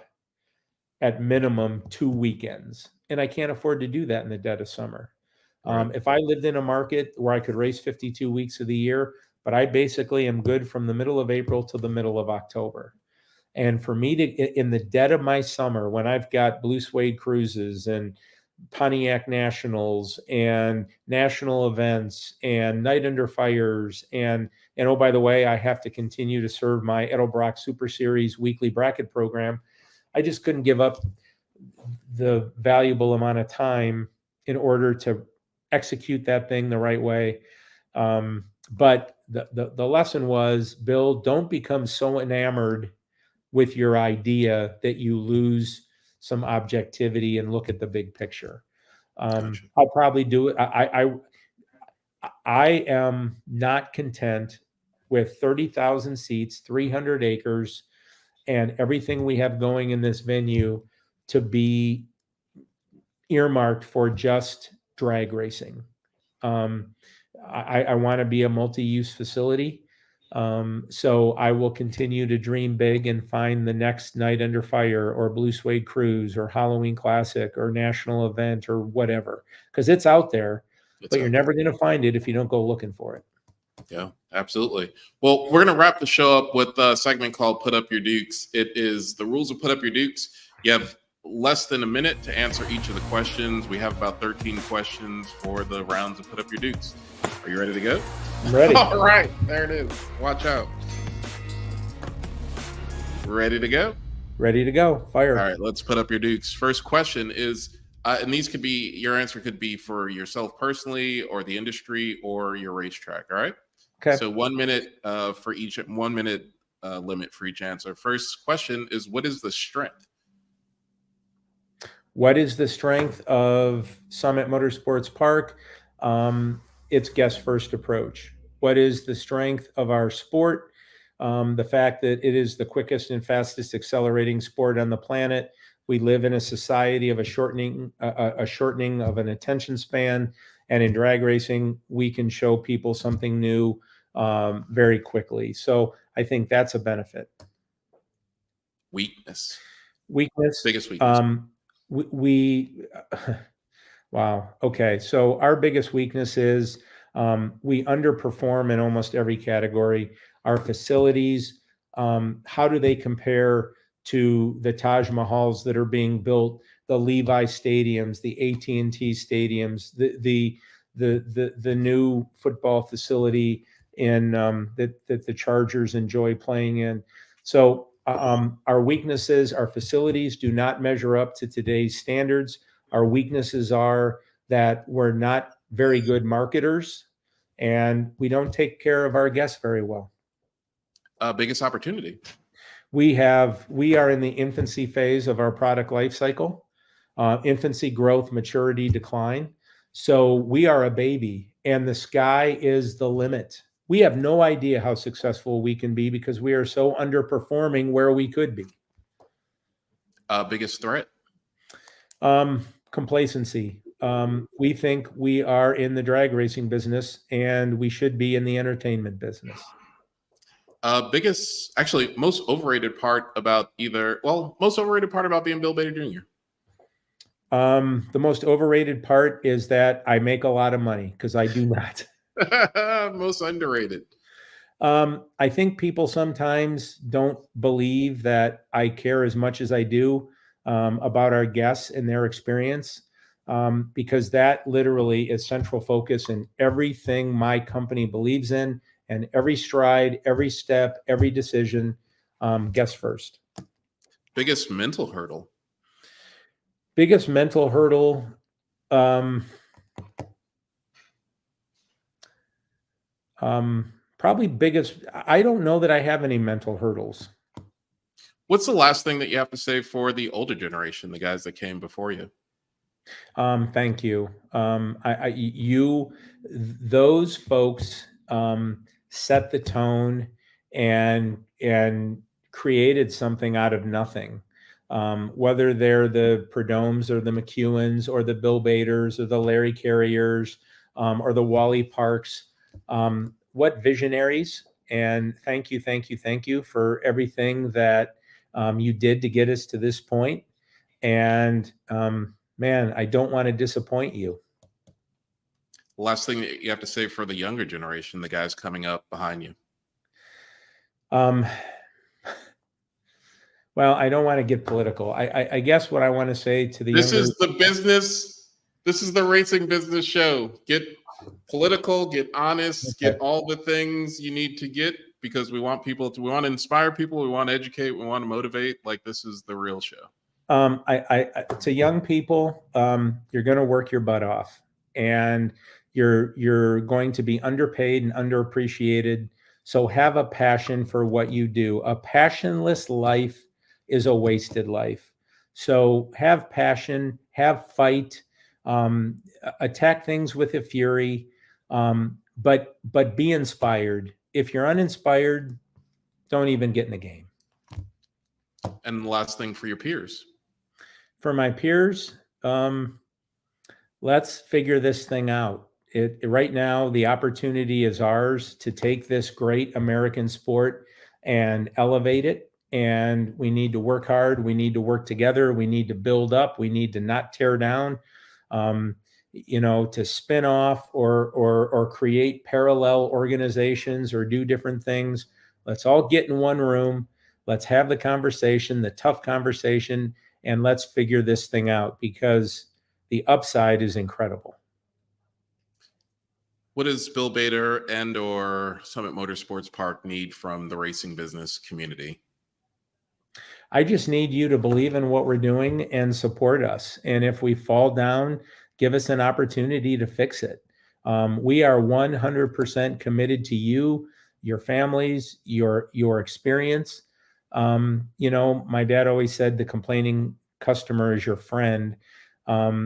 at minimum 2 weekends. And I can't afford to do that in the dead of summer. Right. If I lived in a market where I could race 52 weeks of the year, but I basically am good from the middle of April to the middle of October. And for me to, in the dead of my summer, when I've got Blue Suede Cruises and Pontiac Nationals and national events and Night Under Fires, and oh, by the way, I have to continue to serve my Edelbrock Super Series weekly bracket program. I just couldn't give up the valuable amount of time in order to execute that thing the right way. But the lesson was, Bill, don't become so enamored with your idea that you lose some objectivity and look at the big picture. Gotcha. I'll probably do it. I am not content with 30,000 seats, 300 acres, and everything we have going in this venue to be earmarked for just drag racing. I want to be a multi-use facility. So I will continue to dream big and find the next Night Under Fire or Blue Suede Cruise or Halloween Classic or national event or whatever, because it's out there, but you're never going to find it if you don't go looking for it. Yeah, absolutely. Well, we're going to wrap the show up with a segment called Put Up Your Dukes. It is the rules of Put Up Your Dukes. You have less than a minute to answer each of the questions. We have about 13 questions for the rounds of Put Up Your Dukes. Are you ready to go? I'm ready. All right, there it is. Watch out. Ready to go? Ready to go. Fire. All right, let's put up your dukes. First question is, and these could be, your answer could be for yourself personally or the industry or your racetrack. All right. Okay. So 1 minute for each, 1 minute limit for each answer. First question is, what is the strength? What is the strength of Summit Motorsports Park? It's guest first approach. What is the strength of our sport? The fact that it is the quickest and fastest accelerating sport on the planet. We live in a society of a shortening of an attention span, and in drag racing, we can show people something new very quickly. So I think that's a benefit. Weakness. Weakness. Biggest weakness. We wow. Okay. So our biggest weakness is we underperform in almost every category. Our facilities, how do they compare to the Taj Mahals that are being built, the Levi stadiums, the AT&T stadiums, the new football facility in that the Chargers enjoy playing in? So our weaknesses, our facilities do not measure up to today's standards. Our weaknesses are that we're not very good marketers and we don't take care of our guests very well. Biggest opportunity. We are in the infancy phase of our product life cycle, infancy, growth, maturity, decline. So we are a baby and the sky is the limit. We have no idea how successful we can be because we are so underperforming where we could be. Biggest threat. Complacency. We think we are in the drag racing business and we should be in the entertainment business. Actually, most overrated part about most overrated part about being Bill Bader Jr. The most overrated part is that I make a lot of money because I do not. Most underrated. I think people sometimes don't believe that I care as much as I do about our guests and their experience, because that literally is central focus in everything my company believes in, and every stride, every step, every decision, guests first. Biggest mental hurdle. Biggest mental hurdle. Probably biggest. I don't know that I have any mental hurdles. What's the last thing that you have to say for the older generation, the guys that came before you? Thank you. Those folks set the tone and created something out of nothing. Whether they're the Perdomes or the McEwens or the Bill Baders or the Larry Carriers or the Wally Parks. What visionaries, and thank you for everything that you did to get us to this point. And man, I don't want to disappoint you. Last thing that you have to say for the younger generation, the guys coming up behind you. Well, I don't want to get political. I guess what I want to say to the This is the business. This is the racing business show. Get political, get honest, Okay. get all the things you need to get, because we want to inspire people, we want to educate, we want to motivate. Like, this is the real show. To young people, you're going to work your butt off, and you're going to be underpaid and underappreciated. So have a passion for what you do. A passionless life is a wasted life. So have passion, have fight, attack things with a fury, but be inspired. If you're uninspired, don't even get in the game. And the last thing for your peers. For my peers, let's figure this thing out. Right now, the opportunity is ours to take this great American sport and elevate it. And we need to work hard. We need to work together. We need to build up. We need to not tear down. To spin off or create parallel organizations or do different things. Let's all get in one room. Let's have the conversation, the tough conversation, and let's figure this thing out, because the upside is incredible. What does Bill Bader and or Summit Motorsports Park need from the racing business community? I just need you to believe in what we're doing and support us. And if we fall down, give us an opportunity to fix it. We are 100% committed to you, your families, your experience. My dad always said the complaining customer is your friend.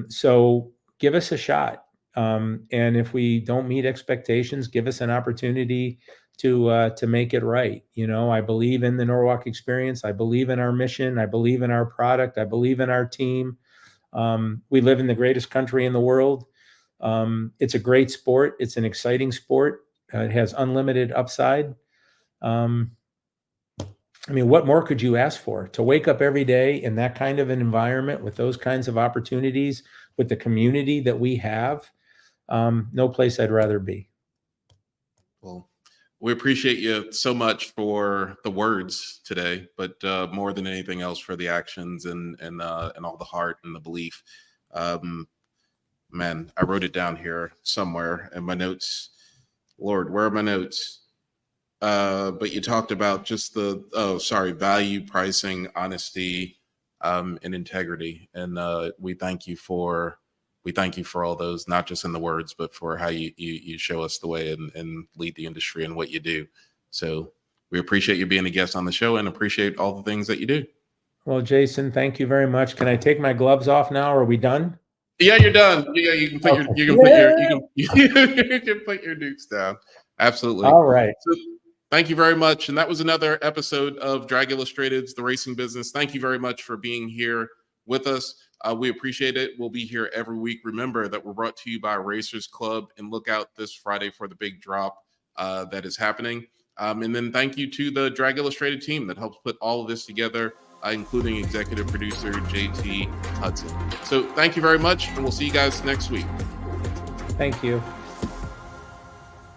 So give us a shot. And if we don't meet expectations, give us an opportunity to make it right. I believe in the Norwalk experience. I believe in our mission. I believe in our product. I believe in our team. We live in the greatest country in the world. It's a great sport. It's an exciting sport. It has unlimited upside. I mean, what more could you ask for? To wake up every day in that kind of an environment with those kinds of opportunities, with the community that we have, no place I'd rather be. Well, we appreciate you so much for the words today, but more than anything else, for the actions and all the heart and the belief. Um, Man, I wrote it down here somewhere in my notes. Lord, where are my notes? But you talked about just value, pricing, honesty, and integrity. And we thank you for all those, not just in the words, but for how you show us the way and lead the industry and what you do. So we appreciate you being a guest on the show and appreciate all the things that you do. Well, Jason, thank you very much. Can I take my gloves off now? Are we done? Yeah, you're done. Yeah, you can put Okay. you can put your nukes down. Absolutely. All right. So, thank you very much. And that was another episode of Drag Illustrated's The Racing Business. Thank you very much for being here with us. We appreciate it. We'll be here every week. Remember that we're brought to you by Racers Club, and look out this Friday for the big drop that is happening. And then thank you to the Drag Illustrated team that helps put all of this together, including executive producer JT Hudson. So thank you very much, and we'll see you guys next week. Thank you.